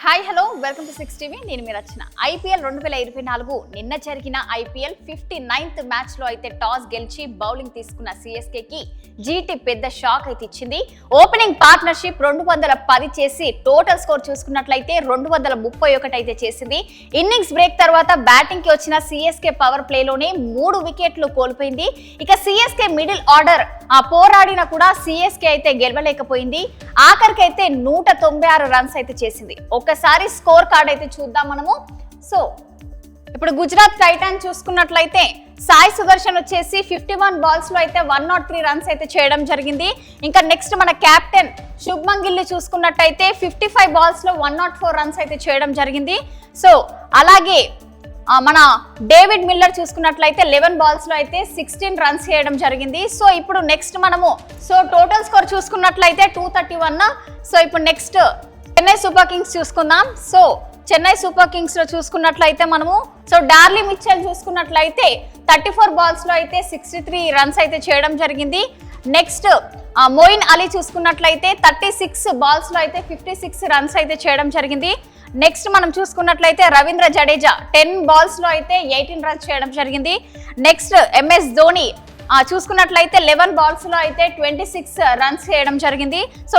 Hi hello welcome to 6 TV. నేను మీ రచన. IPL 2024 నిన్న జరిగిన ఐపీఎల్ 59th మ్యాచ్ లో అయితే టాస్ గెలిచి బౌలింగ్ తీసుకున్న సిఎస్కే కి జీటీ పెద్ద షాక్ అయితే ఇచ్చింది. ఓపెనింగ్ పార్ట్నర్షిప్ 210 చేసి టోటల్ స్కోర్ చూసుకున్నట్లయితే 231 అయితే చేసింది. ఇన్నింగ్స్ బ్రేక్ తర్వాత బ్యాటింగ్ కి వచ్చిన సిఎస్కే పవర్ ప్లేలోనే 3 వికెట్లు కోల్పోయింది. ఇక సిఎస్కే మిడిల్ ఆర్డర్ పోరాడినా కూడా సిఎస్కే అయితే గెలవలేకపోయింది. ఆఖరికైతే 196 రన్స్ అయితే చేసింది. ఒకసారి స్కోర్ కార్డ్ అయితే చూద్దాం మనము. సో ఇప్పుడు గుజరాత్ టైటాన్ చూసుకున్నట్లయితే సాయి సుదర్శన్ వచ్చేసి 51 బాల్స్ లో అయితే 103 రన్స్ అయితే చేయడం జరిగింది. ఇంకా నెక్స్ట్ మన కెప్టెన్ శుభ్మన్ గిల్ చూసుకున్నట్టయితే 55 బాల్స్ లో 104 రన్స్ అయితే చేయడం జరిగింది. సో అలాగే మన డేవిడ్ మిల్లర్ చూసుకున్నట్లయితే 11 బాల్స్ లో అయితే 16 రన్స్ చేయడం జరిగింది. సో ఇప్పుడు నెక్స్ట్ మనము టోటల్ స్కోర్ చూసుకున్నట్లయితే 231. సో ఇప్పుడు నెక్స్ట్ చెన్నై సూపర్ కింగ్స్ చూసుకుందాం. సో చెన్నై సూపర్ కింగ్స్ లో చూసుకున్నట్లయితే మనము డార్లీ మిచెల్ చూసుకున్నట్లయితే 34 బాల్స్ లో అయితే 63 రన్స్ అయితే చేయడం జరిగింది. నెక్స్ట్ మోయిన్ అలీ చూసుకున్నట్లయితే 36 బాల్స్ లో అయితే 56 రన్స్ అయితే చేయడం జరిగింది. నెక్స్ట్ మనం చూసుకున్నట్లయితే రవీంద్ర జడేజా 10 బాల్స్ లో అయితే 18 రన్స్ చేయడం జరిగింది. నెక్స్ట్ ఎంఎస్ ధోని చూసుకున్నట్లయితే 11 బాల్స్ లో అయితే 26 రన్స్ చేయడం జరిగింది. సో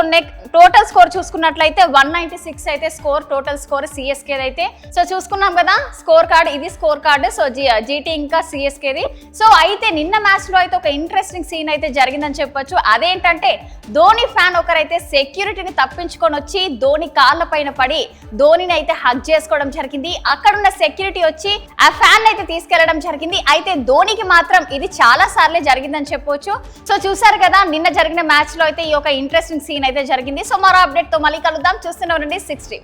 టోటల్ స్కోర్ చూసుకున్నట్లయితే 196 అయితే టోటల్ స్కోర్ సిఎస్కే అయితే. సో చూసుకున్నాం కదా స్కోర్ కార్డ్, ఇది స్కోర్ కార్డు. సో జీటీ ఇంకా సిఎస్కేది. సో అయితే నిన్న మ్యాచ్ లో అయితే ఒక ఇంట్రెస్టింగ్ సీన్ అయితే జరిగిందని చెప్పొచ్చు. అదేంటంటే ధోని ఫ్యాన్ ఒకరైతే సెక్యూరిటీని తప్పించుకొని వచ్చి ధోని కాళ్ళ పైన పడి ధోనిని అయితే హగ్ చేసుకోవడం జరిగింది. అక్కడున్న సెక్యూరిటీ వచ్చి ఆ ఫ్యాన్ అయితే తీసుకెళ్లడం జరిగింది. అయితే ధోనికి మాత్రం ఇది చాలా సార్లు జరిగిందని చెప్పొచ్చు. సో చూసారు కదా నిన్న జరిగిన మ్యాచ్ లో అయితే ఈ ఒక ఇంట్రెస్టింగ్ సీన్ అయితే జరిగింది. సో మరో అప్డేట్ తో మళ్ళీ కలుద్దాం. చూస్తూనే ఉండండి 6 టీవీ.